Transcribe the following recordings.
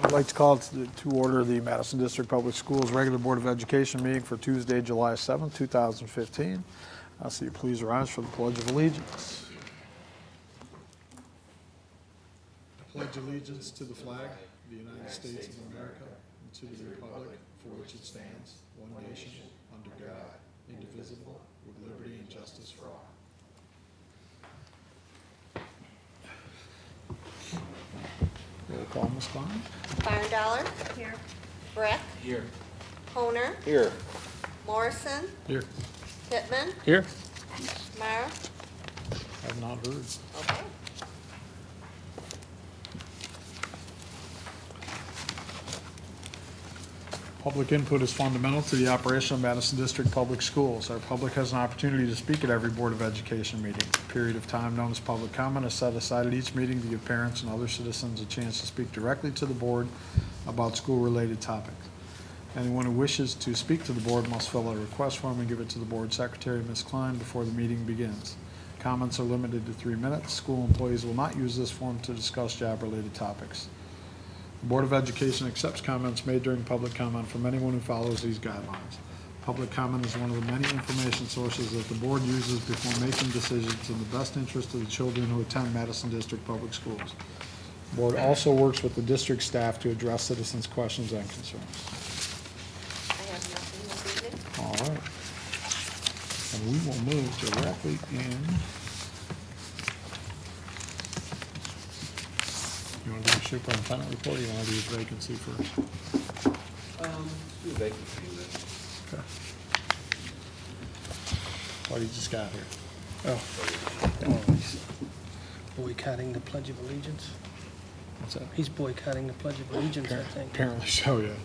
I'd like to call to order the Madison District Public Schools Regular Board of Education meeting for Tuesday, July 7th, 2015. So you please rise for the Pledge of Allegiance. I pledge allegiance to the flag of the United States of America and to the republic for which it stands, one nation, under God, indivisible, with liberty and justice for all. Roll call, Ms. Klein. Barndollar. Here. Breck. Here. Honer. Here. Morrison. Here. Pittman. Here. Meyer. Have not heard. Okay. Public input is fundamental to the operation of Madison District Public Schools. Our public has an opportunity to speak at every Board of Education meeting. A period of time known as public comment is set aside at each meeting to give parents and other citizens a chance to speak directly to the board about school-related topics. Anyone who wishes to speak to the board must fill out a request form and give it to the board secretary, Ms. Klein, before the meeting begins. Comments are limited to 3 minutes. School employees will not use this form to discuss job-related topics. The Board of Education accepts comments made during public comment from anyone who follows these guidelines. Public comment is one of the many information sources that the board uses before making decisions in the best interest of the children who attend Madison District Public Schools. The board also works with the district staff to address citizens' questions and concerns. I have nothing this evening. All right. And we will move directly in. You want to do the superintendent report, or you want to do the vacancy first? Do vacancy then. Okay. What do you just got here? Oh, he's boycotting the Pledge of Allegiance. What's that? He's boycotting the Pledge of Allegiance, I think. Apparently so, yeah.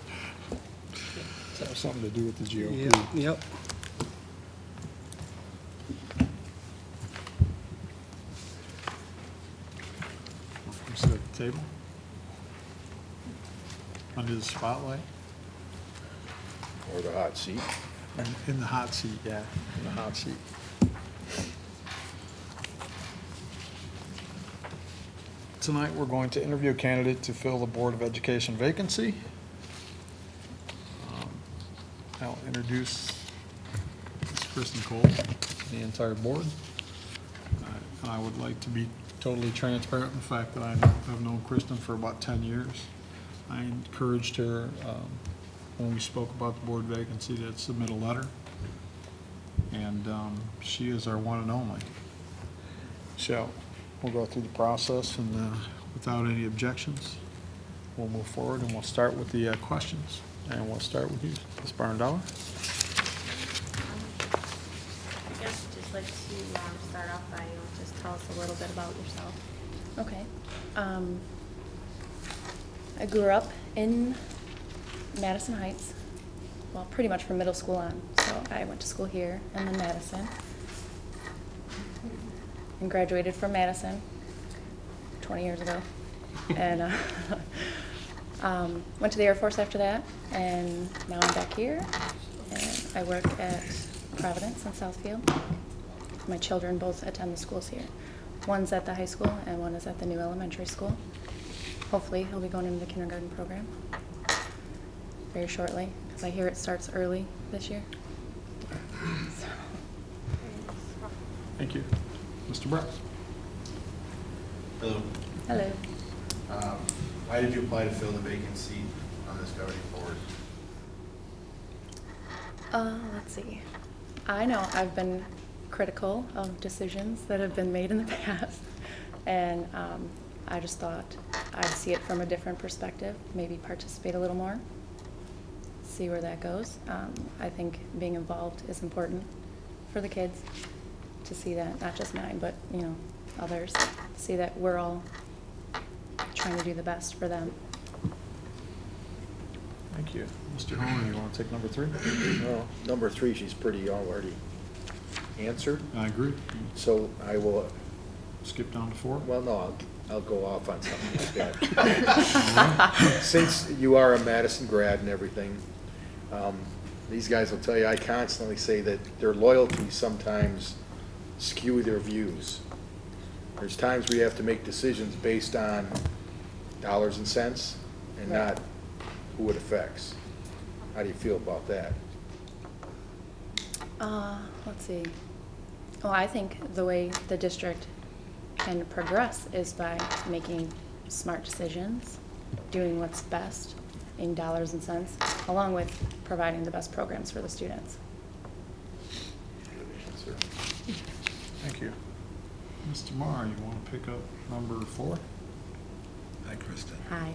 Does that have something to do with the GOP? Yep, yep. Sit at the table. Under the spotlight. Or the hot seat. In the hot seat, yeah, in the hot seat. Tonight, we're going to interview a candidate to fill the Board of Education vacancy. I'll introduce Ms. Kristen Cole, the entire board. And I would like to be totally transparent in the fact that I've known Kristen for about 10 years. I encouraged her when we spoke about the board vacancy to submit a letter. And she is our one and only. So we'll go through the process, and without any objections, we'll move forward, and we'll start with the questions. And we'll start with you, Ms. Barndollar. I guess just like to start off by just tell us a little bit about yourself. Okay. I grew up in Madison Heights, well, pretty much from middle school on. So I went to school here and then Madison, and graduated from Madison 20 years ago. And went to the Air Force after that, and now I'm back here, and I work at Providence in Southfield. My children both attend the schools here. One's at the high school, and one is at the new elementary school. Hopefully, he'll be going into the kindergarten program very shortly, because I hear it starts early this year. So. Thank you. Mr. Brett. Hello. Hello. Why did you apply to fill the vacancy on this governing board? Let's see. I know I've been critical of decisions that have been made in the past, and I just thought I'd see it from a different perspective, maybe participate a little more, see where that goes. I think being involved is important for the kids, to see that, not just mine, but others, see that we're all trying to do the best for them. Thank you. Mr. Homer, you want to take number 3? Well, number 3, she's pretty already answered. I agree. So I will, Skip down to 4. well, no, I'll go off on something like that. Since you are a Madison grad and everything, these guys will tell you, I constantly say that their loyalties sometimes skew their views. There's times where you have to make decisions based on dollars and cents, and Right. not who it affects. How do you feel about that? Let's see. Well, I think the way the district can progress is by making smart decisions, doing what's best in dollars and cents, along with providing the best programs for the students. Good answer. Thank you. Mr. Marr, you want to pick up number 4? Hi, Kristen. Hi.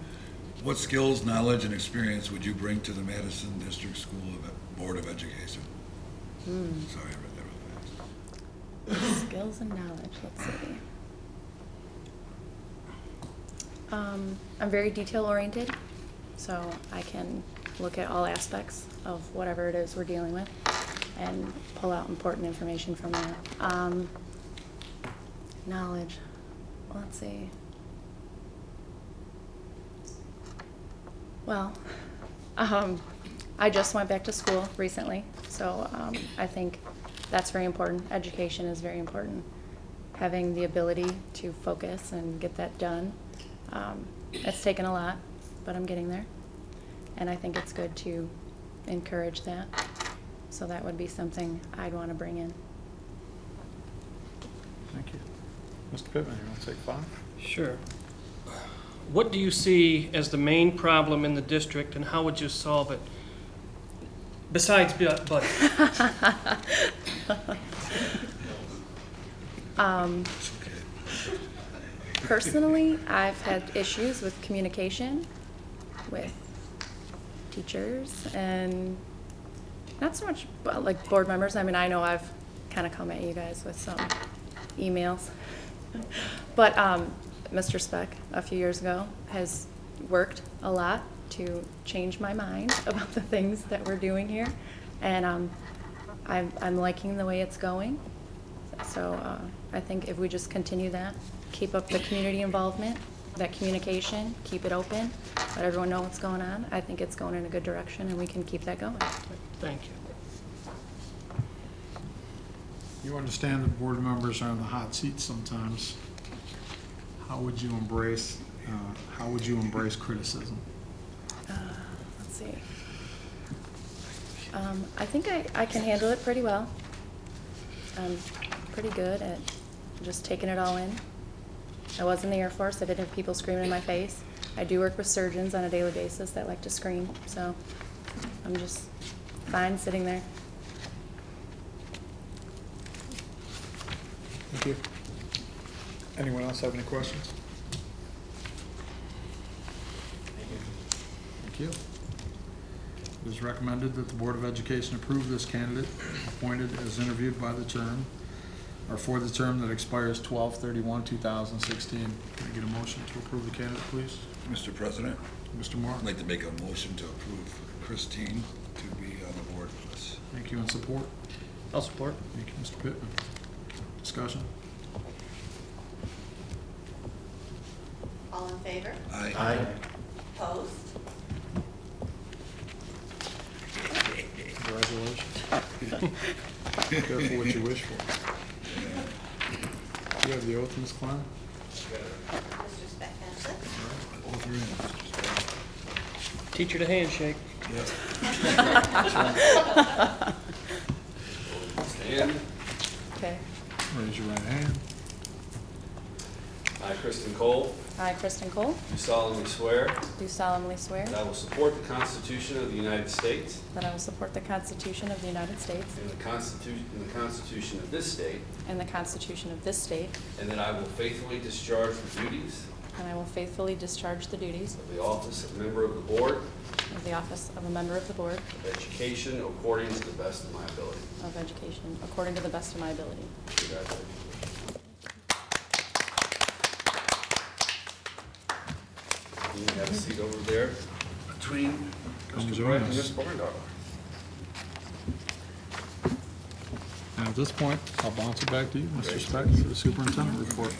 What skills, knowledge, and experience would you bring to the Madison District School Board of Education? Sorry, I read that real fast. Skills and knowledge, let's see. I'm very detail oriented, so I can look at all aspects of whatever it is we're dealing with and pull out important information from that. Knowledge, let's see. Well, I just went back to school recently, so I think that's very important. Education is very important. Having the ability to focus and get that done. It's taken a lot, but I'm getting there. And I think it's good to encourage that. So that would be something I'd want to bring in. Thank you. Mr. Pittman, you want to take 5? Sure. What do you see as the main problem in the district, and how would you solve it? Besides budget. It's okay. Personally, I've had issues with communication with teachers and not so much like board members. I mean, I know I've kind of come at you guys with some emails. But Mr. Speck, a few years ago, has worked a lot to change my mind about the things that we're doing here. And I'm liking the way it's going. So I think if we just continue that, keep up the community involvement, that communication, keep it open, let everyone know what's going on, I think it's going in a good direction and we can keep that going. Thank you. You understand that board members are in the hot seat sometimes. How would you embrace criticism? Let's see. I think I can handle it pretty well. I'm pretty good at just taking it all in. I was in the Air Force. I did have people screaming in my face. I do work with surgeons on a daily basis that like to scream, so I'm just fine sitting there. Thank you. Anyone else have any questions? Thank you. It is recommended that the Board of Education approve this candidate appointed as interviewed by the term, or for the term that expires 12/31/2016. Can I get a motion to approve the candidate, please? Mr. President, Mr. Moore? I'd like to make a motion to approve Christine to be on the board with us. Thank you, and support? I'll support. Thank you, Mr. Pittman. Discussion? All in favor? Aye. Opposed? Congratulations. Careful what you wish for. Do you have the oath, Ms. Klein? Mr. Speck has it. Both are in, Mr. Speck. Teach her to handshake. Stand. Okay. Raise your right hand. I, Kristen Cole, I, Kristen Cole, do solemnly swear do solemnly swear that I will support the Constitution of the United States that I will support the Constitution of the United States and the Constitution of this state, and the Constitution of this state, and that I will faithfully discharge the duties and I will faithfully discharge the duties of the office of member of the Board of the office of a member of the Board of Education according to the best of my ability. of Education according to the best of my ability. Congratulations. You can have a seat over there between Come Mr. join Brett and us. Ms. Barndog. And at this point, I'll bounce it back to you, Mr. Speck, for the superintendent report.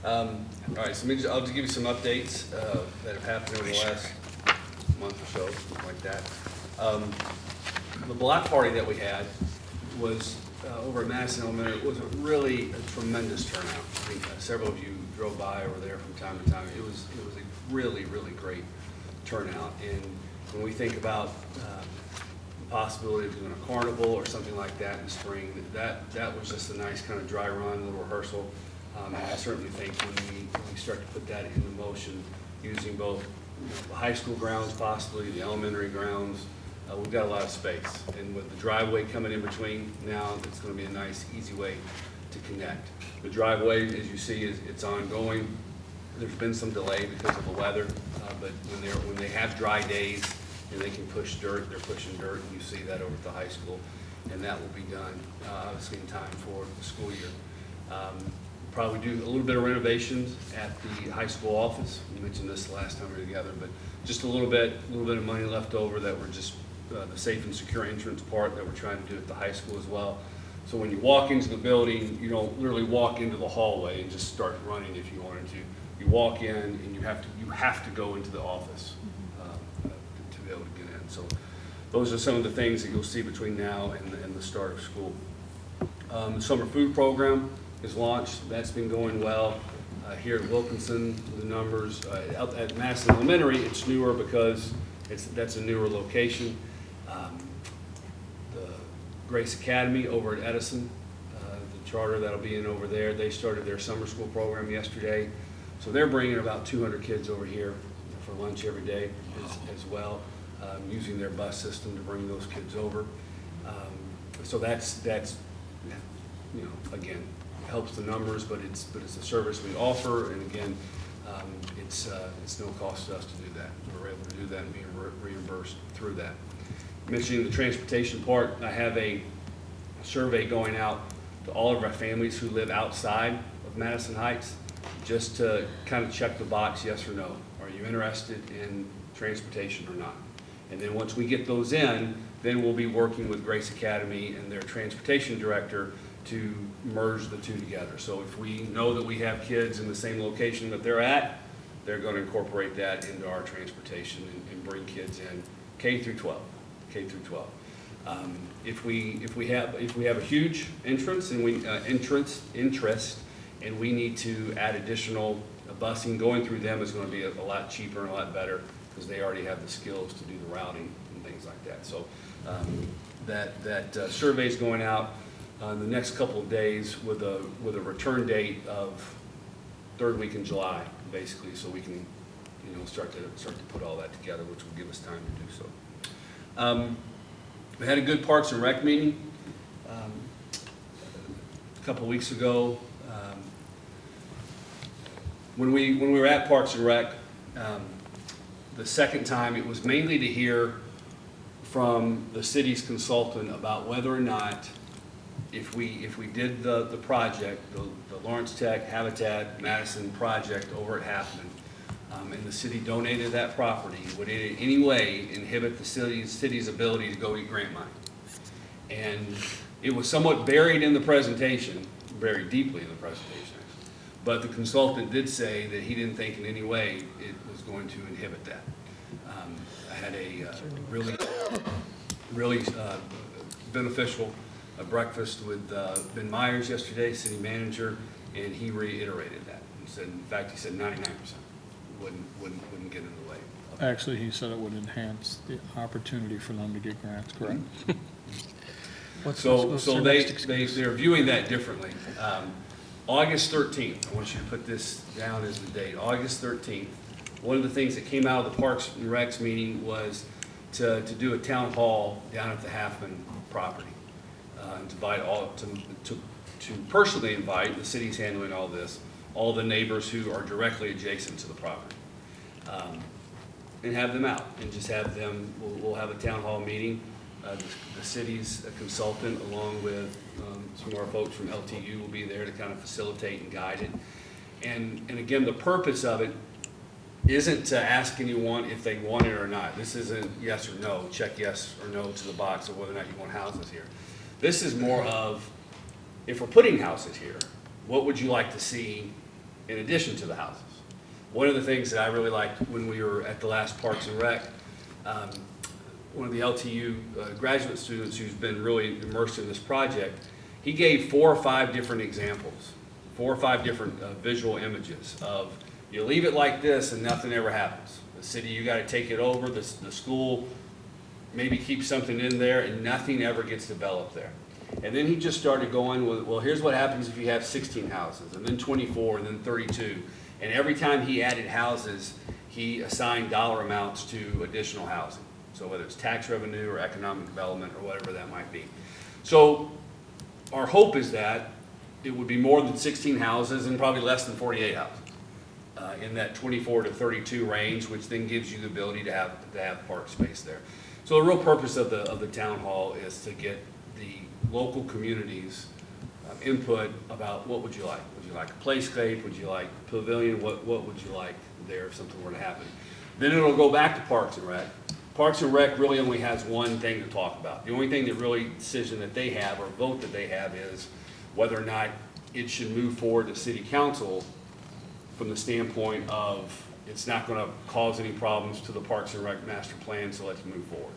All right, so I'll just give you some updates that have happened over the last month or so, something like that. the block party that we had was over at Madison Elementary. It was really a tremendous turnout. I think several of you drove by over there from time to time. It was a really, really great turnout. And when we think about the possibility of doing a carnival or something like that in the spring, that was just a nice kind of dry run, little rehearsal. And I certainly think when we start to put that into motion, using both the high school grounds, possibly the elementary grounds, we've got a lot of space. And with the driveway coming in between now, it's going to be a nice, easy way to connect. The driveway, as you see, it's ongoing. There's been some delay because of the weather, but when they have dry days and they can push dirt, they're pushing dirt, and you see that over at the high school, and that will be done obviously in time for the school year. Probably do a little bit of renovations at the high school office. We mentioned this the last time we were together, but just a little bit of money left over that we're just the safe and secure entrance part that we're trying to do at the high school as well. So when you walk into the building, you don't literally walk into the hallway and just start running if you wanted to. You walk in and you have to go into the office to be able to get in. So those are some of the things that you'll see between now and the start of school. The summer food program is launched. That's been going well. Here at Wilkinson, the numbers at Madison Elementary, it's newer because that's a newer location. The Grace Academy over at Edison, the charter that'll be in over there, they started their summer school program yesterday. So they're bringing about 200 kids over here for lunch every day as well, using their bus system to bring those kids over. So that's you know, again, helps the numbers, but it's a service we offer, and again, it's no cost to us to do that. We're able to do that and being reimbursed through that. Mentioning the transportation part, I have a survey going out to all of our families who live outside of Madison Heights, just to kind of check the box, yes or no. Are you interested in transportation or not? And then once we get those in, then we'll be working with Grace Academy and their transportation director to merge the two together. So if we know that we have kids in the same location that they're at, they're going to incorporate that into our transportation and bring kids in K through 12. K through 12. If we have a huge interest and we need to add additional busing, going through them is going to be a lot cheaper and a lot better because they already have the skills to do the routing and things like that. So that survey is going out in the next couple of days with a return date of third week in July, basically, so we can start to put all that together, which will give us time to do so. We had a good Parks and Rec meeting a couple of weeks ago. When we were at Parks and Rec, the second time, it was mainly to hear from the city's consultant about whether or not if we did the project, the Lawrence Tech Habitat Madison project over at Halfman, and the city donated that property, would it in any way inhibit the city's ability to go get grant money? And it was somewhat buried in the presentation, buried deeply in the presentation, but the consultant did say that he didn't think in any way it was going to inhibit that. I had a really beneficial breakfast with Ben Myers yesterday, city manager, and he reiterated that. He said, in fact, he said 99% wouldn't get in the way. Actually, he said it would enhance the opportunity for them to get grants, correct? So they're viewing that differently. August 13th, I want you to put this down as the date. August 13th, one of the things that came out of the Parks and Recs meeting was to do a town hall down at the Halfman property. And to personally invite, the city's handling all this, all the neighbors who are directly adjacent to the property. And have them out and just have them, we'll have a town hall meeting. The city's consultant along with some of our folks from LTU will be there to kind of facilitate and guide it. And again, the purpose of it isn't to ask anyone if they want it or not. This isn't yes or no, check yes or no to the box of whether or not you want houses here. This is more of, if we're putting houses here, what would you like to see in addition to the houses? One of the things that I really liked when we were at the last Parks and Rec, one of the LTU graduate students who's been really immersed in this project, he gave 4 or 5 different examples, 4 or 5 different visual images of, you leave it like this and nothing ever happens. The city, you gotta take it over, the school maybe keep something in there and nothing ever gets developed there. And then he just started going with, well, here's what happens if you have 16 houses, and then 24, and then 32. And every time he added houses, he assigned dollar amounts to additional housing. So whether it's tax revenue or economic development or whatever that might be. So our hope is that it would be more than 16 houses and probably less than 48 houses in that 24 to 32 range, which then gives you the ability to have park space there. So the real purpose of the town hall is to get the local communities input about what would you like? Would you like a playscape? Would you like a pavilion? What would you like there if something were to happen? Then it'll go back to Parks and Rec. Parks and Rec really only has one thing to talk about. The only thing that really decision that they have or vote that they have is whether or not it should move forward to city council from the standpoint of it's not going to cause any problems to the Parks and Rec master plan, so let's move forward.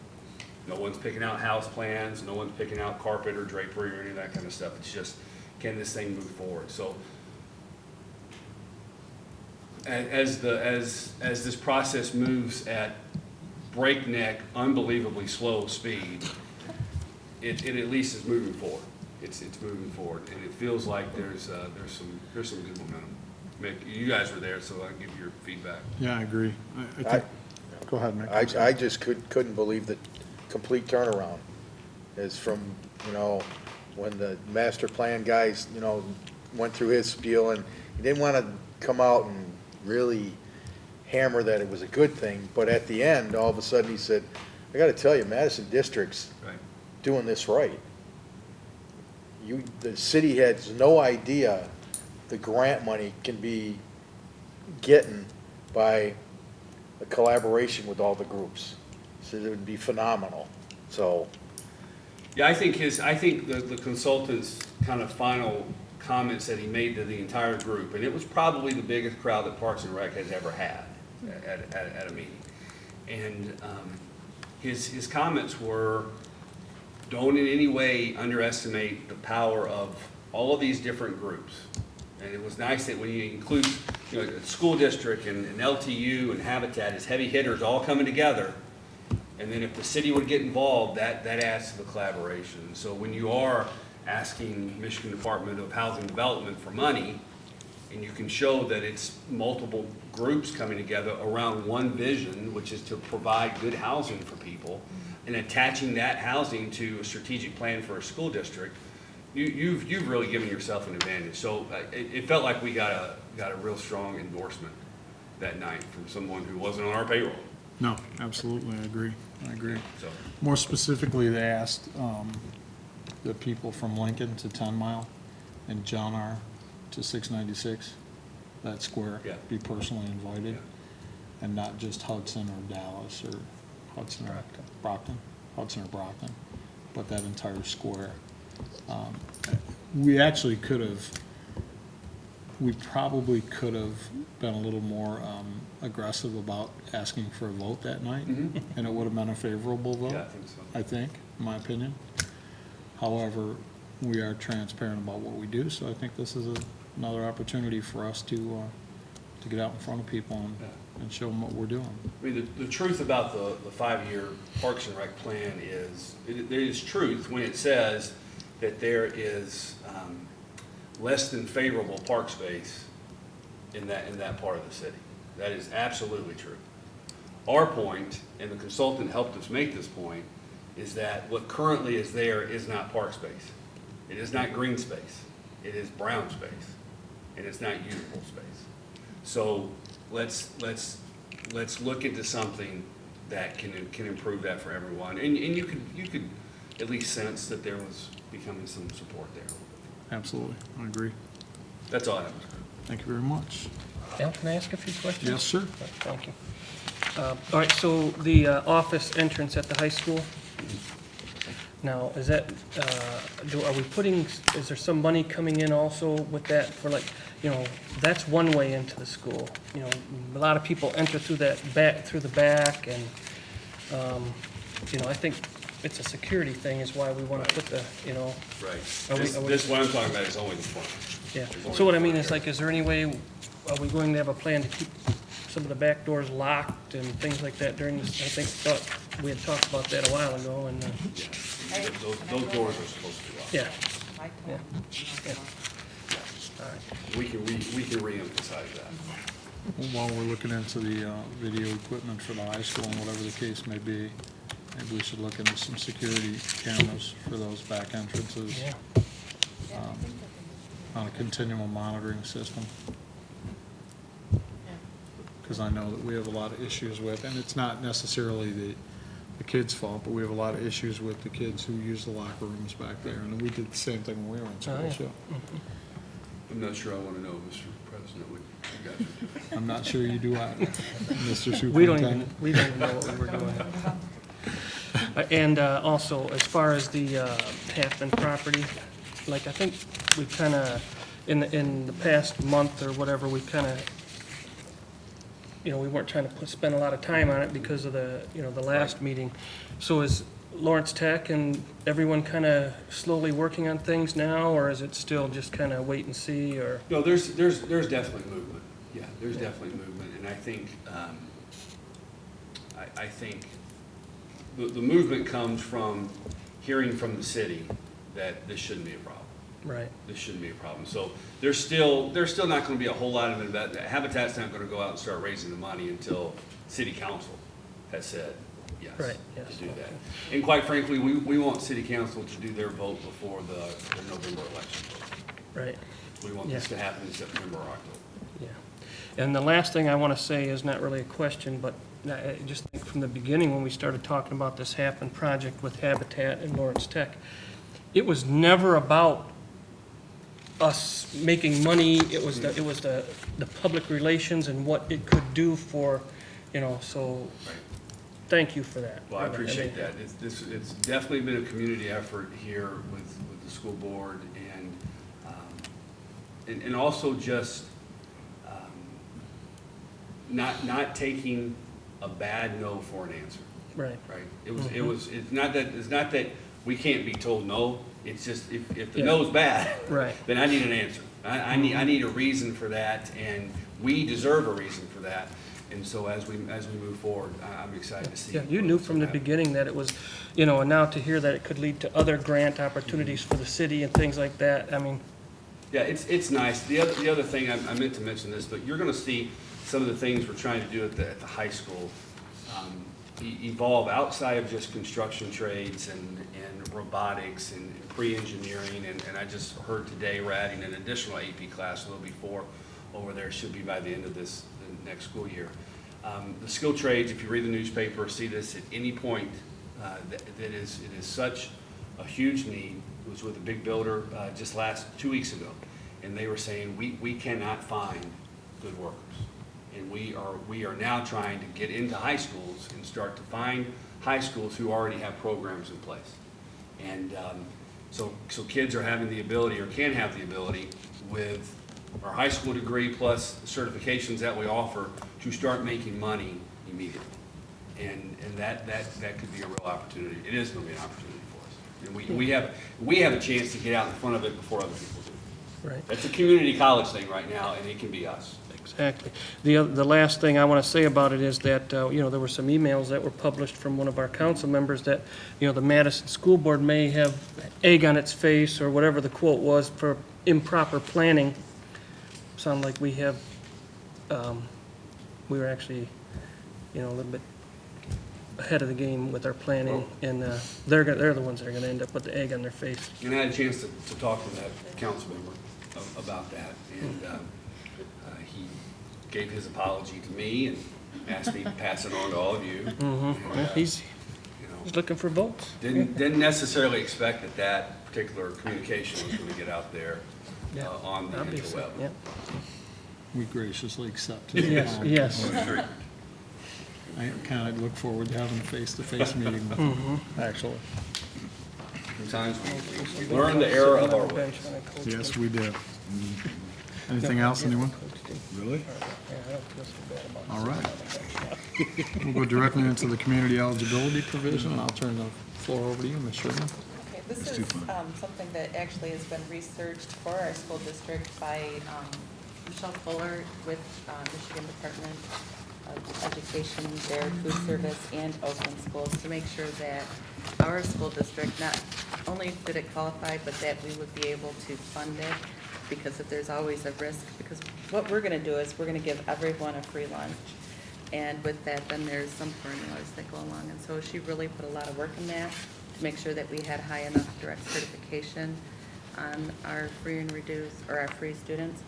No one's picking out house plans, no one's picking out carpet or drapery or any of that kind of stuff. It's just, can this thing move forward? So as this process moves at breakneck, unbelievably slow speed, it at least is moving forward. It's moving forward, and it feels like there's some good momentum. Mick, you guys were there, so I'll give you your feedback. Yeah, I agree. I think, go ahead, Mick. I just couldn't believe the complete turnaround. Is from, when the master plan guys, went through his spiel, and he didn't want to come out and really hammer that it was a good thing, but at the end, all of a sudden he said, I got to tell you, Madison District's Right. doing this right. The city has no idea the grant money can be getting by a collaboration with all the groups. So it would be phenomenal. So, Yeah, I think the consultant's kind of final comments that he made to the entire group, and it was probably the biggest crowd that Parks and Rec has ever had at a meeting. And his comments were, don't in any way underestimate the power of all of these different groups. And it was nice that when you include, the school district and LTU and Habitat as heavy hitters all coming together, and then if the city would get involved, that adds to the collaboration. So when you are asking Michigan Department of Housing Development for money, and you can show that it's multiple groups coming together around one vision, which is to provide good housing for people, and attaching that housing to a strategic plan for a school district, you've really given yourself an advantage. So it felt like we got a real strong endorsement that night from someone who wasn't on our payroll. No, absolutely, I agree. So More specifically, they asked the people from Lincoln to 10 Mile and John R. to 696, that square, Yeah. be personally invited, Yeah. and not just Hudson or Dallas or Hudson or Brockton, but that entire square. We actually we probably could have been a little more aggressive about asking for a vote that night, and it would have been a favorable vote. yeah, I think so. I think, in my opinion. However, we are transparent about what we do, so I think this is another opportunity for us to get out in front of people and show them what we're doing. I mean, the truth about the 5-year Parks and Rec plan is, there is truth when it says that there is less than favorable park space in that part of the city. That is absolutely true. Our point, and the consultant helped us make this point, is that what currently is there is not park space. It is not green space. It is brown space, and it's not usable space. So let's look into something that can improve that for everyone. And you could at least sense that there was becoming some support there. Absolutely, I agree. That's all I have. Thank you very much. Al, can I ask a few questions? Yes, sir. Thank you. All right, so the office entrance at the high school, now, is that, is there some money coming in also with that for that's one way into the school. A lot of people enter through the back, and I think it's a security thing is why we want to put the, Right. Are we- This, are we- this, what I'm talking about is only the front. yeah. There's only So what I the mean front is like, is there any way, are we going to have a plan to keep some of the back doors locked and things like that during this? I thought we had talked about that a while ago and, Yeah. Those doors are supposed to be locked. yeah. Yeah. Yeah. All right. We can re-emphasize that. While we're looking into the video equipment for the high school and whatever the case may be, maybe we should look into some security cameras for those back entrances. Yeah. On a continual monitoring system. Because I know that we have a lot of issues with, and it's not necessarily the kids' fault, but we have a lot of issues with the kids who use the locker rooms back there. And we did the same thing when we were in Oh, yeah. school, too. I'm not sure I want to know, Mr. President, what you guys are doing. I'm not sure you do either, Mr. We don't Superintendent. even know what we were doing. And also, as far as the Halfman property, like, I think we kind of, in the past month or whatever, we kind of, we weren't trying to spend a lot of time on it because of the last meeting. So is Lawrence Tech and everyone kind of slowly working on things now, or is it still just kind of wait and see, or? No, there's definitely movement. Yeah, there's definitely movement, and I think, I think the movement comes from hearing from the city that this shouldn't be a problem. Right. This shouldn't be a problem. So there's still not going to be a whole lot of investment. Habitat's not going to go out and start raising the money until city council has said yes, Right, yes. to do that. And quite frankly, we want city council to do their vote before the November election. Right. We want this to happen in September or October. Yeah. And the last thing I want to say is not really a question, but I just think from the beginning, when we started talking about this Happen project with Habitat and Lawrence Tech, it was never about us making money. It was the public relations and what it could do for, so thank you for that. Well, I appreciate that. It's definitely been a community effort here with the school board and also just not taking a bad no for an answer. Right. Right. It's not that we can't be told no. It's just if the Yeah. no's bad, Right. then I need an answer. I need a reason for that, and we deserve a reason for that. And so as we move forward, I'm excited to see. Yeah, you knew from the happen. beginning that it was, and now to hear that it could lead to other grant opportunities for the city and things like that, I mean, Yeah, it's nice. The other thing, I meant to mention this, but you're gonna see some of the things we're trying to do at the high school evolve outside of just construction trades and robotics and pre-engineering. And I just heard today we're adding an additional AP class, so there'll be 4 over there, should be by the end of the next school year. The skill trades, if you read the newspaper, see this at any point, it is such a huge need. It was with a big builder just 2 weeks ago, and they were saying, we cannot find good workers. And we are now trying to get into high schools and start to find high schools who already have programs in place. And so kids are having the ability, or can have the ability, with our high school degree plus the certifications that we offer, to start making money immediately. And that could be a real opportunity. It is going to be an opportunity for us. And we have a chance to get out in front of it before other people do. right. That's a community college thing right now, and it can be us. Exactly. The last thing I want to say about it is that, there were some emails that were published from one of our council members that, the Madison School Board may have egg on its face, or whatever the quote was, for improper planning. Sound like we have, we were actually, a little bit ahead of the game with our planning, and they're the ones that are going to end up with the egg on their face. And I had a chance to talk to that council member about that, and he gave his apology to me and asked me to pass it on to all of you. And, He's looking for votes. didn't necessarily expect that particular communication was going to get out there Yeah, on the Obviously, interweb. yeah. We graciously accepted. Yes, yes. I kind of look forward to having a face-to-face meeting with them, actually. Sometimes we learn the error of our ways. Yes, we do. Anything else, anyone? Really? Yeah, I don't feel so bad about All right. it. We'll go directly into the community eligibility provision, and I'll turn the floor over to you, Ms. Sherman. Okay, this It's is too fun. something that actually has been researched for our school district by Michelle Fuller with Michigan Department of Education, their food service, and Oakland schools to make sure that our school district, not only did it qualify, but that we would be able to fund it, because if there's always a risk, because what we're gonna do is we're gonna give everyone a free lunch. And with that, then there's some formulas that go along. And so she really put a lot of work in that to make sure that we had high enough direct certification on our free and reduced, or our free students.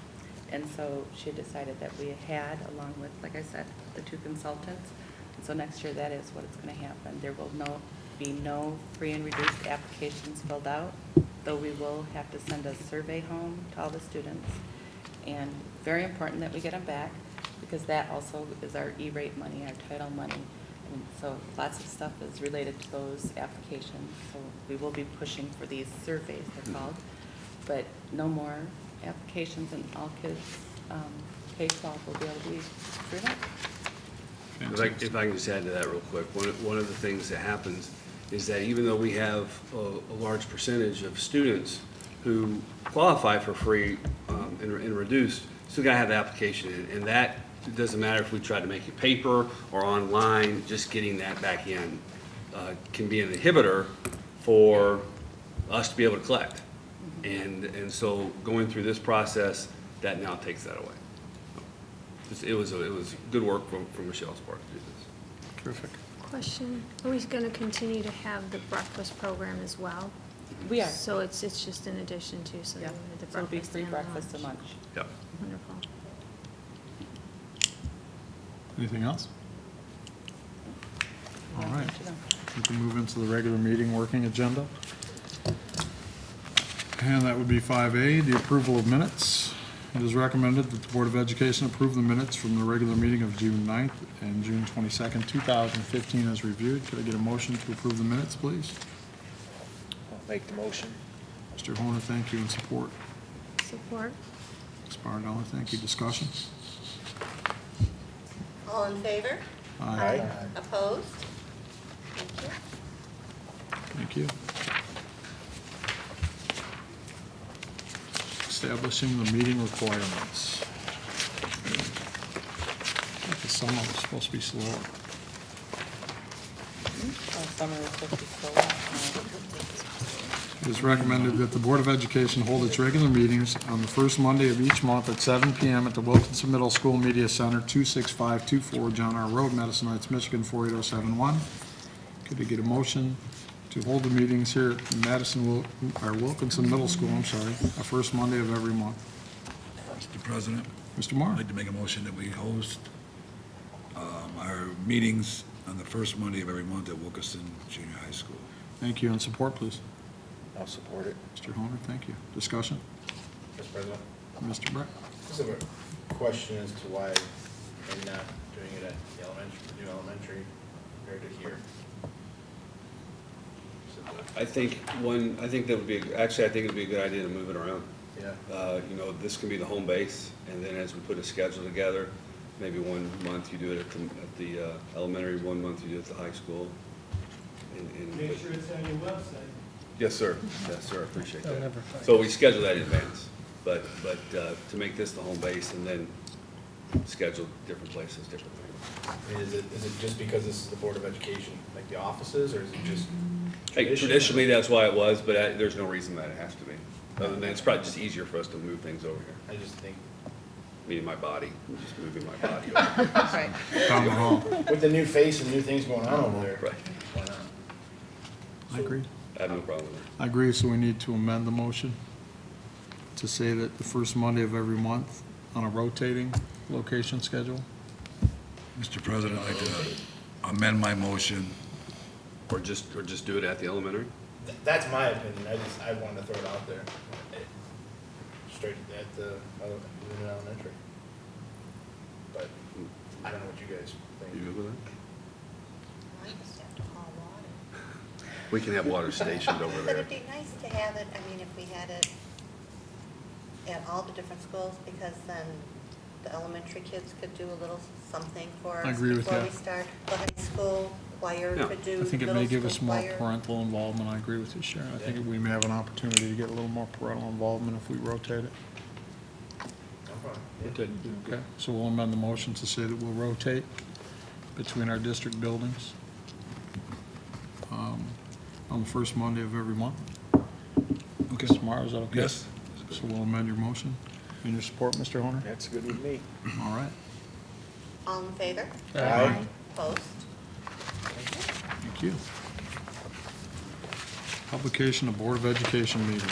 And so she decided that we had, along with, like I said, the 2 consultants. And so next year, that is what it's gonna happen. There will be no free and reduced applications filled out, though we will have to send a survey home to all the students. And very important that we get them back, because that also is our E-rate money, our title money. And so lots of stuff is related to those applications. So we will be pushing for these surveys, they're called. But no more applications, and all kids, K-12 will be able to be free lunch. If I can just add to that real quick, one of the things that happens is that even though we have a large percentage of students who qualify for free and reduced, still gotta have the application in, and that, it doesn't matter if we try to make it paper or online, just getting that back in can be an inhibitor for us to be able to collect. And so going through this process, that now takes that away. It was good work from Michelle's part to do this. Terrific. Question, are we gonna continue to have the breakfast program as well? We are. So it's just in addition to, so Yeah. the So it'll be breakfast free and breakfast and lunch. Yep. Wonderful. Anything else? All Yeah, right. to them. We can move into the regular meeting working agenda. And that would be 5A, the approval of minutes. It is recommended that the Board of Education approve the minutes from the regular meeting of June 9th and June 22nd, 2015 as reviewed. Could I get a motion to approve the minutes, please? I'll make the motion. Mr. Horner, thank you, and support. Support? Ms. Bardella, thank you. Discussion? All in favor? Aye. Opposed? Thank you. Thank you. Establishing the meeting requirements. I think the summer was supposed to be slower. Summer is supposed to be so long. It is recommended that the Board of Education hold its regular meetings on the first Monday of each month at 7 p.m. at the Wilkinson Middle School Media Center, 26524 John R. Road, Madison Heights, Michigan, 48071. Could I get a motion to hold the meetings here at Wilkinson Middle School, the first Monday of every month? Mr. President, Mr. Marr? I'd like to make a motion that we host our meetings on the first Monday of every month at Wilkinson Junior High School. Thank you, and support, please. I'll support it. Mr. Honer, thank you. Discussion? Mr. President, Mr. Brett? just have a question as to why they're not doing it at the new elementary compared to here. I think that would be, actually, I think it'd be a good idea to move it around. Yeah. This can be the home base, and then as we put a schedule together, maybe 1 month you do it at the elementary, 1 month you do it at the high school. Make sure it's on your website. Yes, sir. Yes, sir. I appreciate They'll that. never find So we schedule that in advance, but to make this the home base and then schedule different places, different things. I mean, is it just because this is the Board of Education, like the offices, or is it just Like, tradition? traditionally, that's why it was, but there's no reason that it has to be. Other than it's probably just easier for us to move things over here. I just think, Meaning my body, I'm just moving my body over. Right. Down the hall. with the new face and new things going on over there. Right. Why not? I agree. I have no problem with I agree, so we need to amend the motion to say that the first Monday of every month on a rotating location schedule. Mr. President, I'd like to amend my motion. it. Or just do it at the elementary? That's my opinion, I wanted to throw it out there. Straight at the new elementary. But I don't know what you guys You think. good with that? I just have to haul water. We can have water stationed over But there. it'd be nice to have it, I mean, if we had it at all the different schools, because then the elementary kids could do a little something for I us agree with before that. we start. The high school choir Yeah. could do I think it may middle give us school more choir. parental involvement. I agree with you, Sharon. I think we may have an opportunity to get a little more parental involvement if we rotate it. No problem. Yeah. Okay, so we'll amend the motion to say that we'll rotate between our district buildings on the first Monday of every month. Okay, tomorrow, is that okay? Yes. So we'll amend your motion and your support, Mr. Honor? That's good with me. All right, All in favor? Aye. Opposed? thank you. Publication of Board of Education meetings.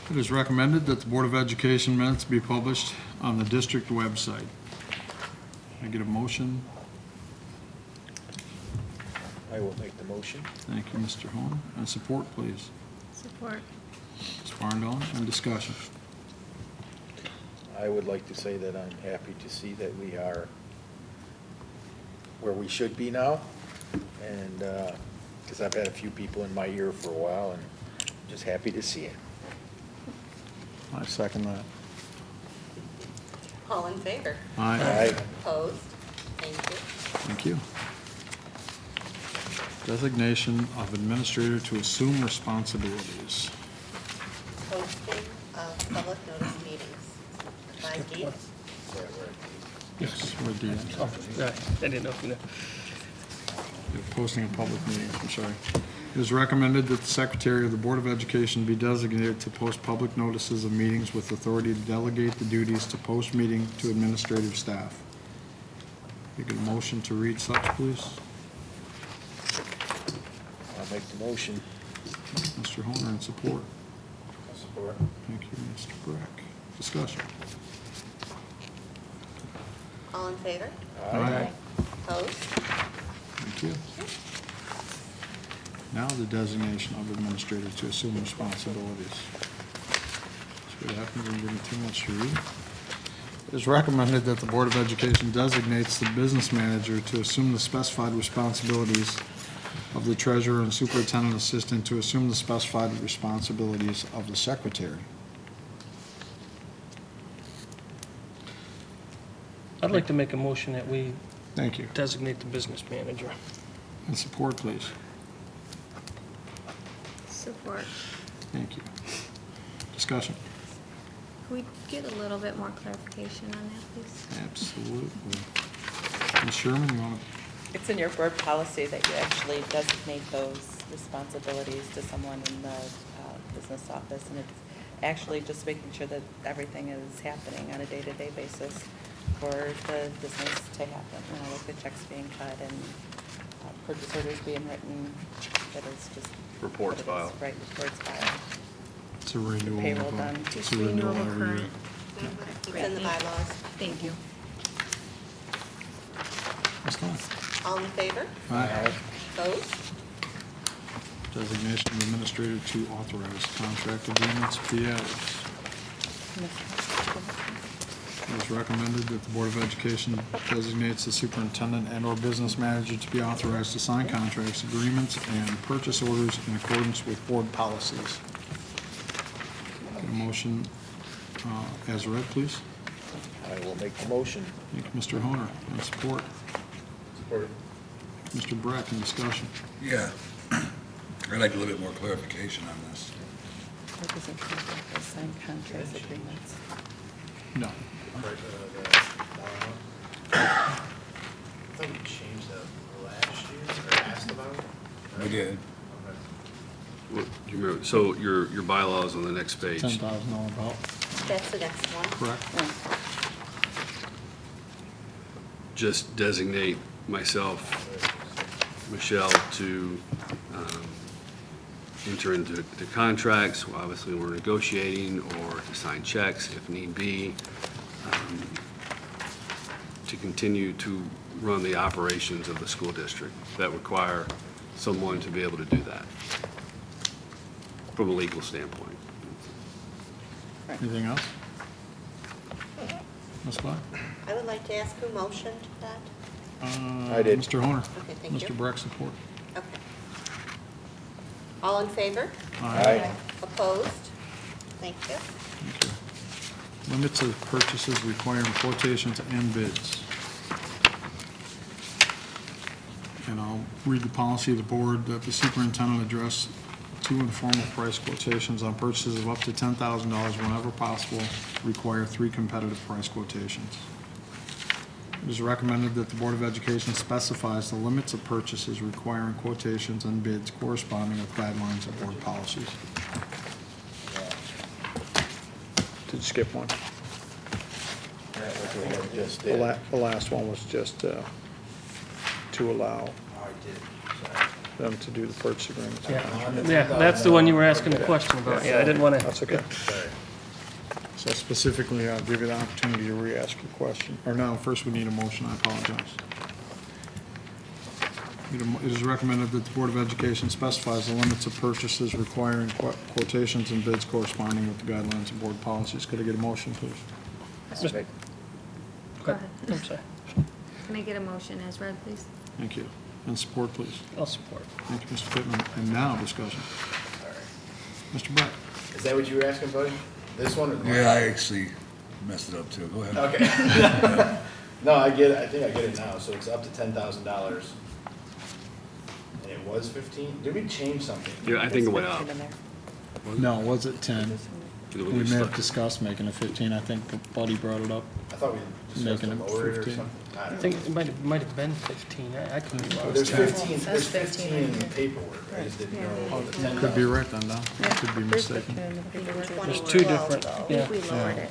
It is recommended that the Board of Education minutes be published on the district website. Can I get a motion? I will make the motion. Thank you, Mr. Horn. And support, please. Support. Ms. Barndon, and discussion. I would like to say that I'm happy to see that we are where we should be now. And, because I've had a few people in my ear for a while, and just happy to see it. I second that. All in favor? Aye. Opposed? Thank you. Thank you. Designation of administrator to assume responsibilities. Posting of public notice meetings. By Dee. Yes. We're doing Oh, right. I didn't know if you know. posting of public meetings, I'm sorry. It is recommended that the Secretary of the Board of Education be designated to post public notices of meetings with authority to delegate the duties to post meeting to administrative staff. Can I get a motion to read such, please? I'll make the motion. Mr. Horner, and support. I'll support. Thank you, Mr. Breck. Discussion. All in favor? Aye. Opposed? Thank you. Now the designation of administrator to assume responsibilities. See what happens when you give me too much to read? It is recommended that the Board of Education designates the business manager to assume the specified responsibilities of the treasurer and superintendent assistant to assume the specified responsibilities of the secretary. I'd like to make a motion that we Thank you. designate the business manager. And support, please. Support. Thank you. Discussion. Can we get a little bit more clarification on that, please? Absolutely. Ms. Sherman, you want to? It's in your board policy that you actually designate those responsibilities to someone in the business office, and it's actually just making sure that everything is happening on a day-to-day basis for the business to happen, you know, like the checks being cut and purchase orders being written, that is just. Reports what it is. filed. Right, reports filed. It's a renewal. Payroll of, done. It's Just a renewal renewal every year. current. It's in the bylaws. Thank you. That's fine. All in favor? Aye. Opposed? Designation of administrator to authorize contract agreements be added. It is recommended that the Board of Education designates the superintendent and/or business manager to be authorized to sign contracts, agreements, and purchase orders in accordance with board policies. Get a motion as read, please. I will make the motion. Thank you, Mr. Honor, and support. Support. Mr. Breck, in discussion. Yeah. I'd like a little bit more clarification on this. That doesn't count as signed contracts agreements. No. I thought we changed that last year, or asked about it. We did. Okay. What, do you remember, so your bylaws on the next page. $10,000 about, That's the next one. correct? Yeah. Just designate myself, Michelle, to enter into the contracts. Well, obviously, we're negotiating, or to sign checks if need be, to continue to run the operations of the school district. That require someone to be able to do that from a legal standpoint. Anything else? Ms. Black? I would like to ask who motioned that. I did. Mr. Honor. Okay, thank you. Mr. Breck, support. Okay. All in favor? Aye. Opposed? Thank you. Thank you. Limits of purchases requiring quotations and bids. And I'll read the policy of the board that the superintendent address two informal price quotations on purchases of up to $10,000 whenever possible, require 3 competitive price quotations. It is recommended that the Board of Education specifies the limits of purchases requiring quotations and bids corresponding with guidelines of board policies. Did you skip one? That was what we just The did. the last one was just to allow them to do the purchase agreement. Yeah, that's the one you were asking a question about. Yeah, I didn't want to. That's okay. So specifically, I'll give you the opportunity to re-ask your question. Or no, first we need a motion, I apologize. It is recommended that the Board of Education specifies the limits of purchases requiring quotations and bids corresponding with the guidelines of board policies. Could I get a motion, please? Go ahead. I'm sorry. Can I get a motion as read, please? Thank you. And support, please. I'll support. Thank you, Mr. Pittman. And now, discussion. Mr. Brett? Is that what you were asking, buddy? This one or the Yeah, last? I actually messed it up too. Go ahead. Okay. No, I get it. I think I get it now. So it's up to $10,000. And it was 15? Did we change something? Yeah, I think it went up. No, was it 10? We may have discussed making it 15. I think Buddy brought it up. I thought we discussed Making it it lowered it or 15. something. I I don't think know. it might have been 15. I could be But wrong. there's 15, It there's says 15 in the paperwork. I just didn't know. the 10,000. Could be right then, Don. Could be There's mistaken. 15 in the paperwork. 20 There's were two low, different, though. yeah. We lowered it.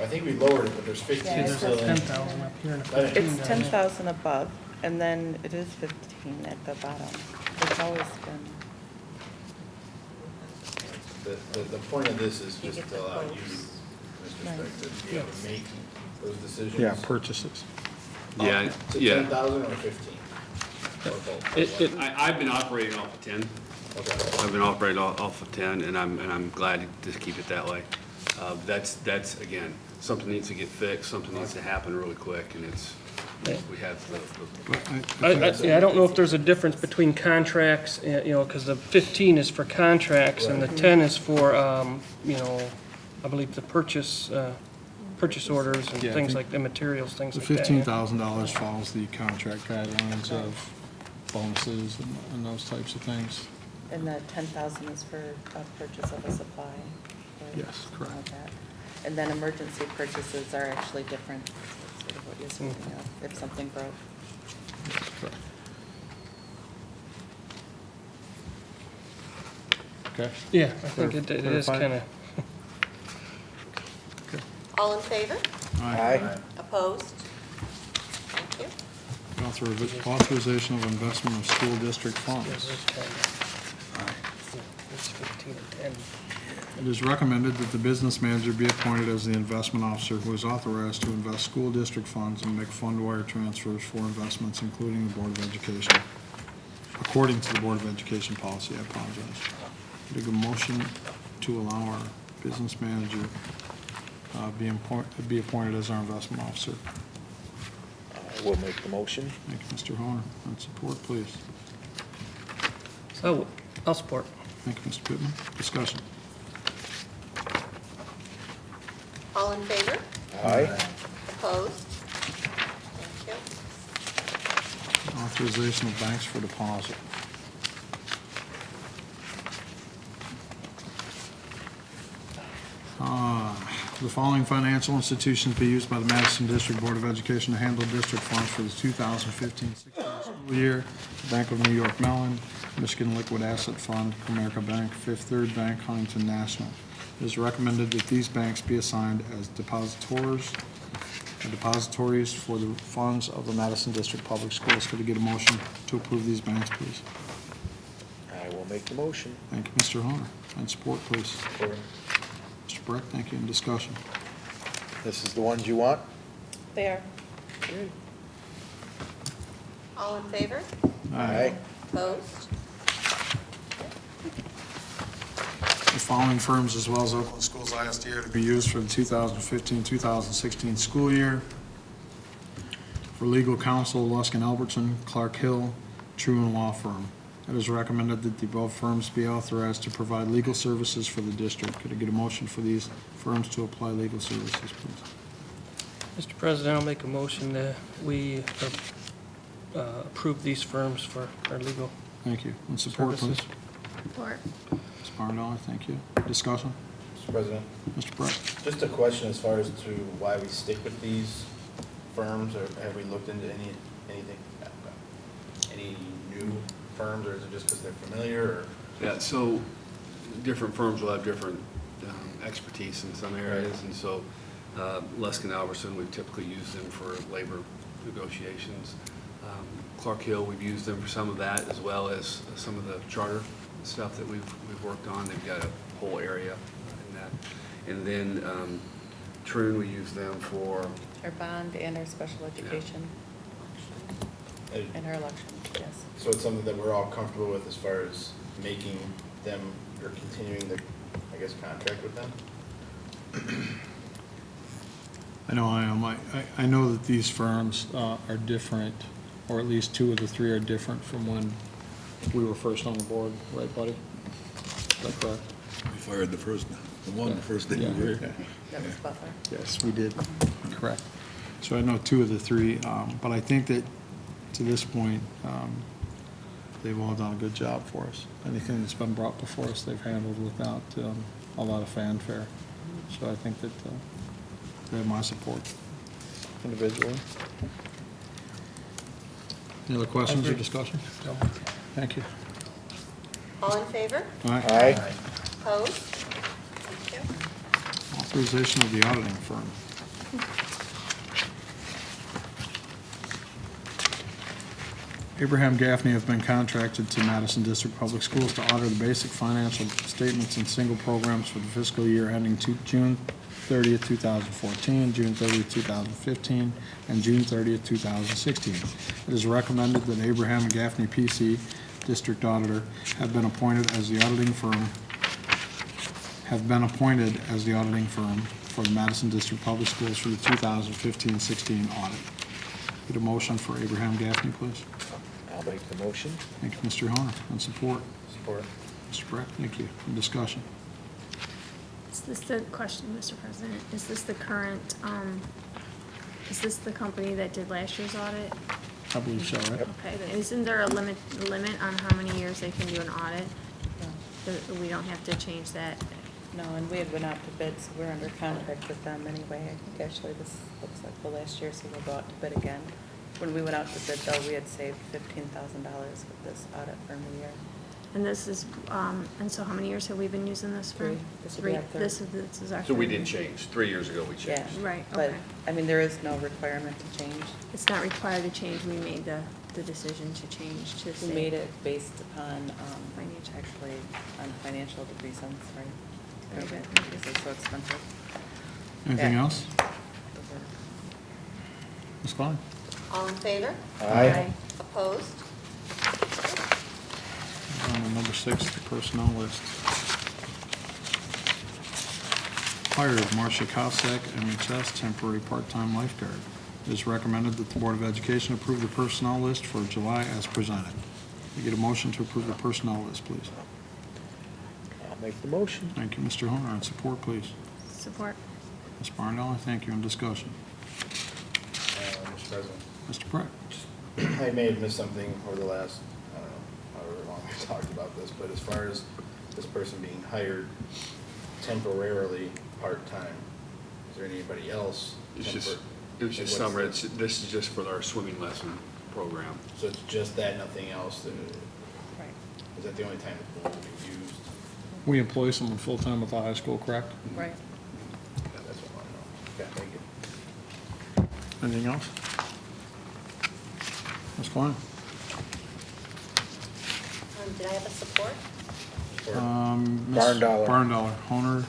I think we lowered it, but there's 15 Yeah, it still says in. 10,000 up here and That ain't- 15 It's down there. 10,000 above, and then it is 15 at the bottom. It's always been, The point of this is You just get to the allow you, quotes. Mr. Right. Speck, to be able to make those decisions. Yeah, purchases. Yeah, Is it yeah. 10,000 or 15? Or both? I've been operating off of 10. Okay. I've been operating off of 10, and I'm glad to keep it that way. That's, again, something needs to get fixed, something needs to happen really quick, and we have the I don't know if there's a difference between contracts, because the 15 is for contracts and the 10 is for, I believe the purchase orders and Yeah, I things think like the materials, things The like that. yeah. $15,000 follows the contract guidelines of bonuses and those types of things. and the 10,000 is for a purchase of a supply. or Yes, something like correct. that. And then emergency purchases are actually different, That's sort of what you're speaking of, if something broke. That's correct. Okay. Yeah, I think it is Clarify. kind of, Okay. All in favor? Aye. Opposed? Thank you. Authorization of investment of school district funds. it's 15 and 10. It is recommended that the business manager be appointed as the investment officer who is authorized to invest school district funds and make fund wire transfers for investments, including the Board of Education. According to the Board of Education policy, I apologize. Could I get a motion to allow our business manager be appointed as our investment officer? I will make the motion. Thank you, Mr. Horner. And support, please. So, I'll support. Thank you, Mr. Pittman. Discussion. All in favor? Aye. Opposed? Thank you. Authorization of banks for deposit. The following financial institutions be used by the Madison District Board of Education to handle district funds for the 2015-16 school year. Bank of New York Mellon, Michigan Liquid Asset Fund, Comerica Bank, Fifth Third Bank, Huntington National. It is recommended that these banks be assigned as depositories for the funds of the Madison District Public Schools. Could I get a motion to approve these banks, please? I will make the motion. Thank you, Mr. Hunter. And support, please. Mr. Breck, thank you. And discussion. This is the ones you want? They are. All in favor? Aye. Opposed? The following firms, as well as Oakland Schools ISD, are to be used for the 2015-2016 school year. For legal counsel, Luskin Albertson, Clark Hill, True and Law Firm. It is recommended that the above firms be authorized to provide legal services for the district. Could I get a motion for these firms to apply legal services, please? Mr. President, I'll make a motion that we approve these firms for our legal Thank you. And support, please. services. Support. Ms. Barndoll, thank you. Discussion? Mr. President, Mr. Brett? just a question as far as to why we stick with these firms, or have we looked into anything, any new firms, or is it just because they're familiar, or? Yeah, so different firms will have different expertise in some areas, and so Luskin Alverson, we've typically used them for labor negotiations. Clark Hill, we've used them for some of that, as well as some of the charter stuff that we've worked on. They've got a whole area in that. And then Troon, we use them for, Our bond and our special education and our elections, yes. So it's something that we're all comfortable with as far as making them, or continuing the, I guess, contract with them? I know I am. I know that these firms are different, or at least two of the three are different from when we were first on the board, right, buddy? Is that correct? We fired the first day we were here. That was Butler. Yes, we did. Correct. So I know two of the three, but I think that to this point, they've all done a good job for us. Anything that's been brought before us, they've handled without a lot of fanfare. So I think that they have my support individually. Any other questions or discussion? No. Thank you. All in favor? All right. Aye. Opposed? Thank you. Authorization of the auditing firm. Abraham Gaffney have been contracted to Madison District Public Schools to audit the basic financial statements and single programs for the fiscal year ending June 30th, 2014, June 30th, 2015, and June 30th, 2016. It is recommended that Abraham and Gaffney PC, District Auditor, have been appointed as the auditing firm for the Madison District Public Schools for the 2015-16 audit. Get a motion for Abraham Gaffney, please. I'll make the motion. Thank you, Mr. Honor, and support. Support. Mr. Brett, thank you. And discussion. Is this the question, Mr. President? Is this the current, is this the company that did last year's audit? I believe so, right? Okay, isn't there a limit on how many years they can do an audit? We don't have to change that. No, and we had went out to bid, so we're under contract with them anyway. I think actually this looks like the last year, so we'll go out to bid again. When we went out to bid though, we had saved $15,000 with this audit firm a year. And this is, and so how many years have we been using this for? 3. This will be our third. This is our so we third. didn't change. 3 years ago, we Yeah. changed. Right, But, okay. I mean, there is no requirement to change. It's not required to change, we made the decision to change to We save. made it based upon, Financial. actually, on financial reasons, right? Very good. Because it's so expensive. Anything Yeah. else? Ms. Klein? All in favor? Aye. Opposed? On to number 6, the personnel list. Hired Marcia Cossack, MHS, temporary part-time lifeguard. It is recommended that the Board of Education approve the personnel list for July as presented. We get a motion to approve the personnel list, please. I'll make the motion. Thank you, Mr. Honor, and support, please. Support. Ms. Barndoll, thank you, and discussion. Mr. President, Mr. Brett? I may have missed something over the last, I don't know, however long we've talked about this, but as far as this person being hired temporarily, part-time, is there anybody else? It was Like, just what's summer. the- This is just for our swimming lesson program. So it's just that, nothing else? Right. Is that the only time the pool will be used? We employ someone full-time at the high school, correct? Right. Yeah, that's what I want to know. Okay, thank you. Anything else? Ms. Klein? Did I have a support? Ms. Barndollar. Barndollar. Honor,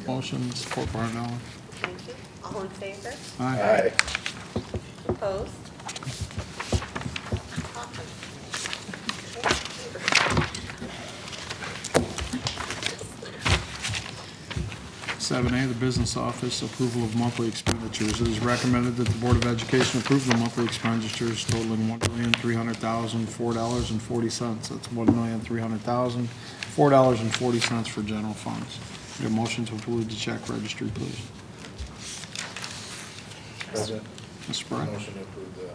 motion, support Barndollar. Thank you. All in favor? Aye. Opposed? 7A, the business office, approval of monthly expenditures. It is recommended that the Board of Education approve the monthly expenditures totaling $1,300,004.40. That's $1,300,004.40 for general funds. Need a motion to approve the check registry, please. President, Mr. Bryan. motion to approve the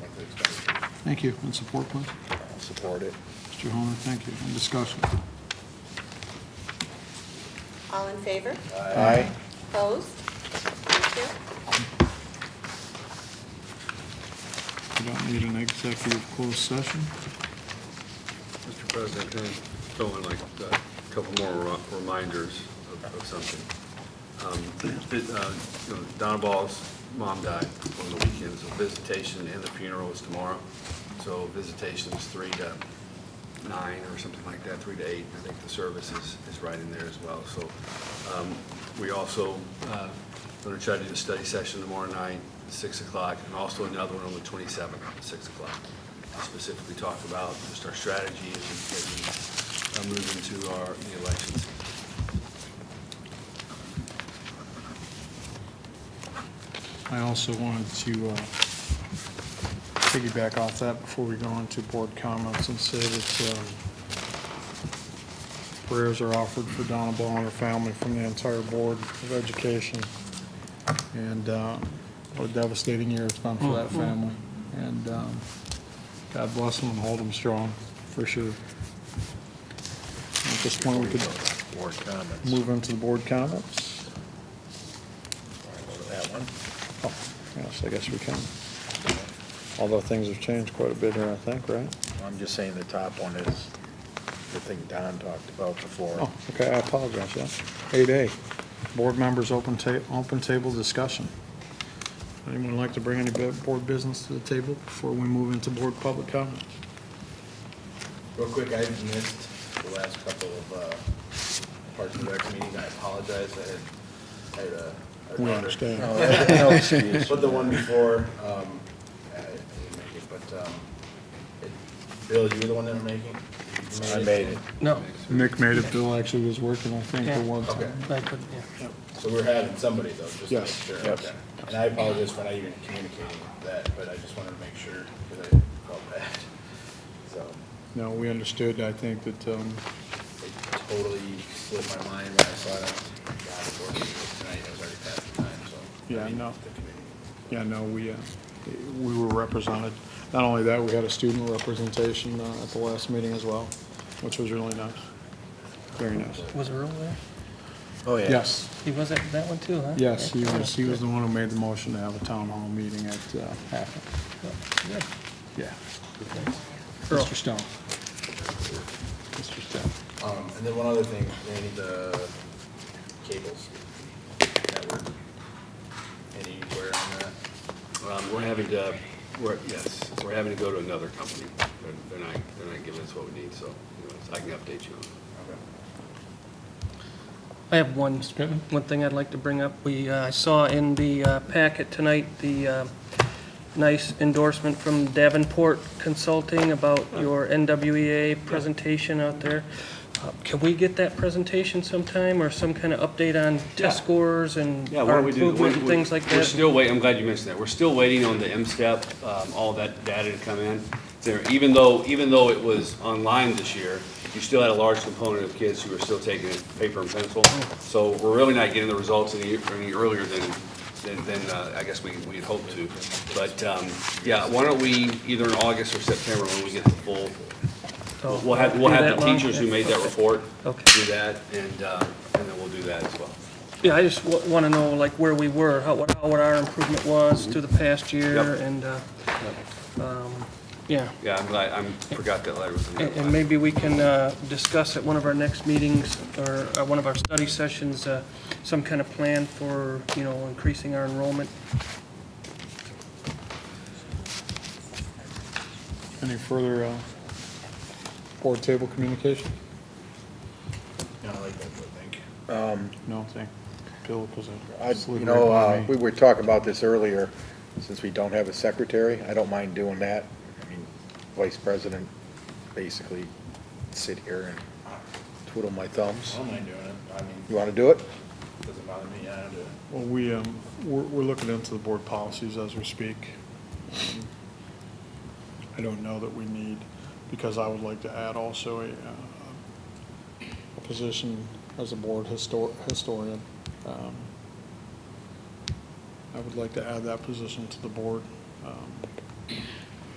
monthly expenditure. Thank you. And support, please. I'll support it. Mr. Homer, thank you. And discussion. All in favor? Aye. Opposed? Thank you. We don't need an executive closed session. Mr. President, can I throw in like a couple more reminders of something? Donna Ball's mom died on the weekend, so visitation and the funeral is tomorrow. So visitation is 3 to 9 or something like that, 3 to 8. I think the service is right in there as well. So we also going to try to do a study session tomorrow night at 6 o'clock, and also another one on the 27th at 6 o'clock. To specifically talk about just our strategy as we move into the elections. I also wanted to piggyback off that before we go into board comments and say that prayers are offered for Donna Ball and her family from the entire Board of Education. And what a devastating year it's been for that family. And God bless them and hold them strong, for sure. At this point, we could Board comments. move into the board comments. That one? Oh, yes, I guess we can. Although things have changed quite a bit here, I think, right? I'm just saying the top one is the thing Don talked about before. Oh, okay, I apologize, yeah. 8A, board members' open table discussion. Anyone like to bring any board business to the table before we move into board public comment? Real quick, I missed the last couple of Parks and Rec meetings. I apologize. I had a We daughter. understand. No excuse. But the one before, I didn't make it, but, Bill, you were the one that were making? You I made it. No, Nick made it, Bill actually was working, I think, for one Okay. time. I couldn't, yeah. So we're having somebody though, just to make Yes. sure. Yes. Okay. And I apologize for not even communicating that, but I just wanted to make sure because I felt bad. So No, we understood, I think that, it totally slipped my mind when I saw it. God, it's working tonight. It was already past the time, so. Yeah, I mean, no. the committee. yeah, no, we were represented. Not only that, we had a student representation at the last meeting as well, which was really nice. Very nice. Was Earl there? Oh, yeah. Yes, He was at that one too, huh? yes, he was the one who made the motion to have a town hall meeting at Hackett. Yeah. Earl. Mr. Stone. Mr. Stone. And then one other thing, Randy, the cables network. Anywhere on that? We're having to go to another company. They're not giving us what we need, so I can update you on it. Okay. I have one Pittman? thing I'd like to bring up. I saw in the packet tonight the nice endorsement from Davenport Consulting about your NWEA presentation out there. Can we get that presentation sometime, or some kind of update on test scores and Yeah, why our don't we do, improvement and things like we're that? still waiting, I'm glad you mentioned that. We're still waiting on the M-STEP, all that data to come in. There, even though it was online this year, you still had a large component of kids who were still taking it paper and pencil. So we're really not getting the results any earlier than I guess we'd hoped to. But, yeah, why don't we, either in August or September, when we get the full, So, we'll have do the that long? teachers who made that report Okay. do that, and then we'll do that as well. Yeah, I just want to know like where we were, what our improvement was through the past year, Yep. and, yeah. Yeah, I'm glad, forgot that letter was in there. And maybe we can discuss at one of our next meetings, or one of our study sessions, some kind of plan for, increasing our enrollment. Any further board table communication? No, I like that, but thank you. No, thank Bill, because We were talking about this earlier, since we don't have a secretary, I don't mind doing that. I mean, vice president, basically sit here and twiddle my thumbs. I don't mind doing it. I mean, You want to do it? doesn't bother me, yeah, Well, we're looking into the board policies as we speak. I don't know that we need, because I would like to add also a position as a board historian. I would like to add that position to the board,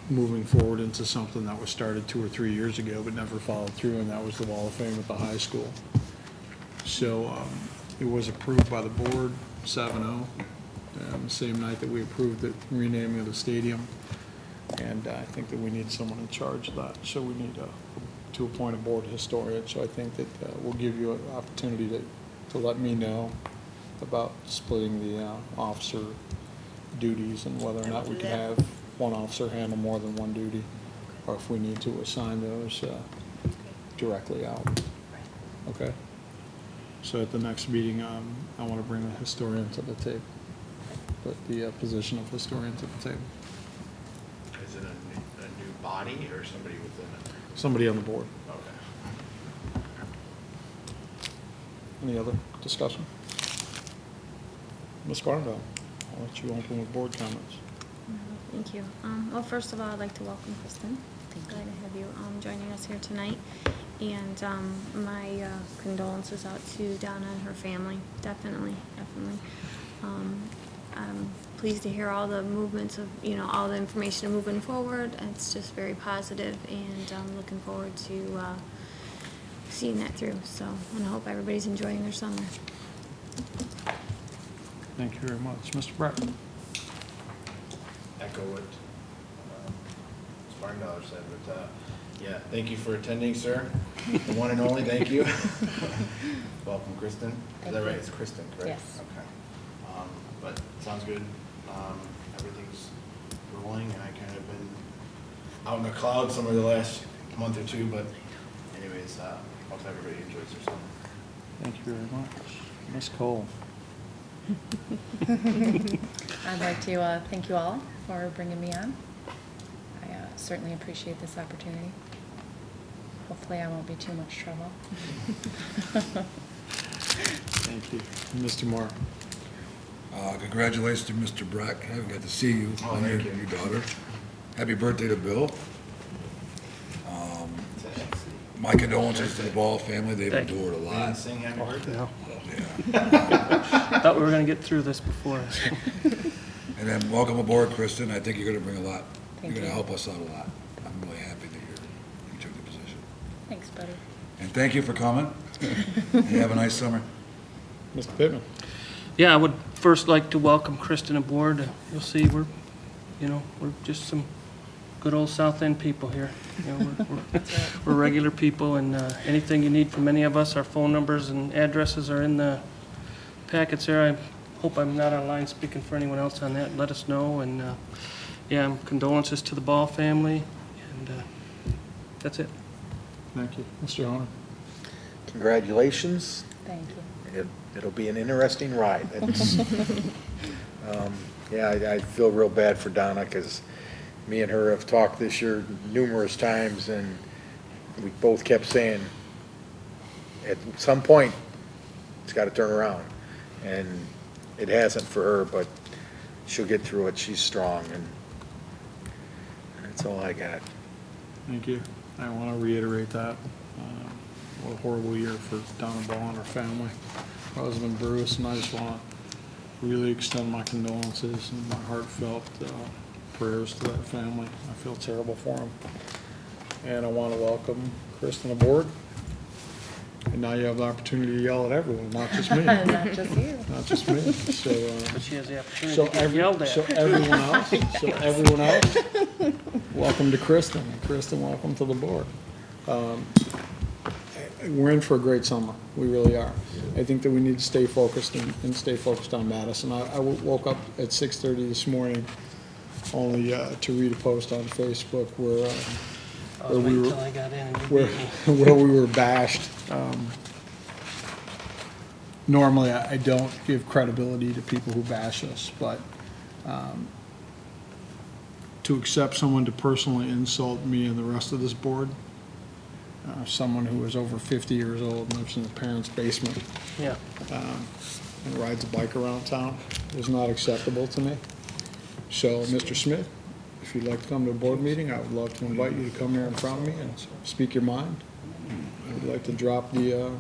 moving forward into something that was started 2 or 3 years ago but never followed through, and that was the Wall of Fame at the high school. So it was approved by the board, 7-0, the same night that we approved the renaming of the stadium. And I think that we need someone in charge of that. So we need to appoint a board historian. So I think that we'll give you an opportunity to let me know about splitting the officer duties and whether or not we can have one officer handle more than one duty, or if we need to assign those directly out. Okay? So at the next meeting, I want to bring a historian to the table, put the position of historian to the table. Is it a new body or somebody within it? Somebody on the board. Okay. Any other discussion? Ms. Barnveld, I'll let you open with board comments. Thank you. Well, first of all, I'd like to welcome Kristen. Glad to have you joining us here tonight. And my condolences out to Donna and her family. Definitely. I'm pleased to hear all the movements of, all the information moving forward. It's just very positive, and I'm looking forward to seeing that through. So, and I hope everybody's enjoying their summer. Thank you very much. Mr. Brett? Echo what Ms. Barndollar said, but yeah, thank you for attending, sir. The one and only, thank you. Welcome, Kristen. Is Thank that you. right? It's Kristen, correct? Yes. Okay. But sounds good. Everything's rolling, and I kind of been out in the cloud some of the last month or two, but anyways, hope everybody enjoys their summer. Thank you very much. Ms. Cole? I'd like to thank you all for bringing me on. I certainly appreciate this opportunity. Hopefully I won't be too much trouble. Thank you. Mr. Moore? Congratulations to Mr. Breck. I haven't got to see you. Oh, on your thank you. new daughter. Happy birthday to Bill. My condolences to the Ball family. They've Thank you. endured a We lot. didn't sing happy birthday. No. Yeah. Thought we were gonna get through this before. And then welcome aboard, Kristen. I think you're gonna bring a lot. Thank You're gonna you. help us out a lot. I'm really happy that you took the position. Thanks, buddy. And thank you for coming. And have a nice summer. Mr. Pittman? Yeah, I would first like to welcome Kristen aboard. You'll see we're just some good old South End people here. We're regular people, and anything you need from any of us, our phone numbers and addresses are in the packets there. I hope I'm not online speaking for anyone else on that. Let us know, and condolences to the Ball family, and that's it. Thank you. Mr. Honor? Congratulations. Thank you. It'll be an interesting ride. It's, yeah, I feel real bad for Donna, because me and her have talked this year numerous times, and we both kept saying, at some point, it's got to turn around. And it hasn't for her, but she'll get through it. She's strong, and that's all I got. Thank you. I want to reiterate that. What a horrible year for Donna Ball and her family. Her husband Bruce, and I just want to really extend my condolences and my heartfelt prayers to that family. I feel terrible for them. And I want to welcome Kristen aboard. And now you have the opportunity to yell at everyone, not just me. Not just you. Not just me. So, But she has the opportunity so to get yelled at. everyone else, welcome to Kristen. And Kristen, welcome to the board. We're in for a great summer. We really are. I think that we need to stay focused and stay focused on Madison. I woke up at 6:30 this morning only to read a post on Facebook where I'll we wait were till I got in and you beat me. where we were bashed. Normally, I don't give credibility to people who bash us, but to accept someone to personally insult me and the rest of this board, someone who is over 50 years old and lives in the parents' basement, Yeah. and rides a bike around town is not acceptable to me. So, Mr. Smith, if you'd like to come to a board meeting, I would love to invite you to come here in front of me and speak your mind. I would like to drop the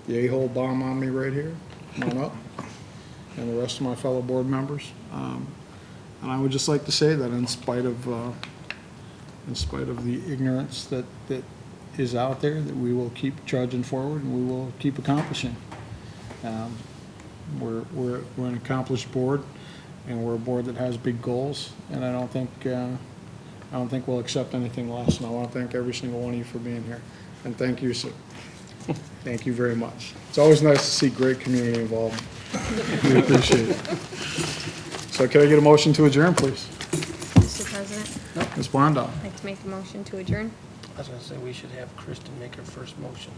a-hole bomb on me right here. Come on up. And the rest of my fellow board members. And I would just like to say that in spite of the ignorance that is out there, that we will keep trudging forward and we will keep accomplishing. We're an accomplished board, and we're a board that has big goals, and I don't think we'll accept anything less. And I want to thank every single one of you for being here, and thank you, sir. Thank you very much. It's always nice to see great community involvement. We appreciate it. So can I get a motion to adjourn, please? Mr. President, Ms. Blondell? I'd like to make a motion to adjourn. I was gonna say, we should have Kristen make her first motion.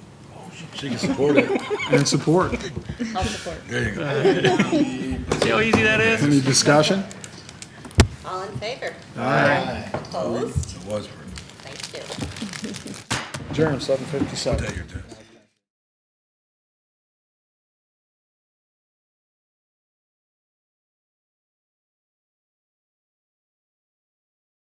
She can support it. And support. I'll support. There you go. See how easy that is? Any discussion? All in favor? Aye. Opposed? It was pretty. Thank you. Adjourn, 7:57. Take your time.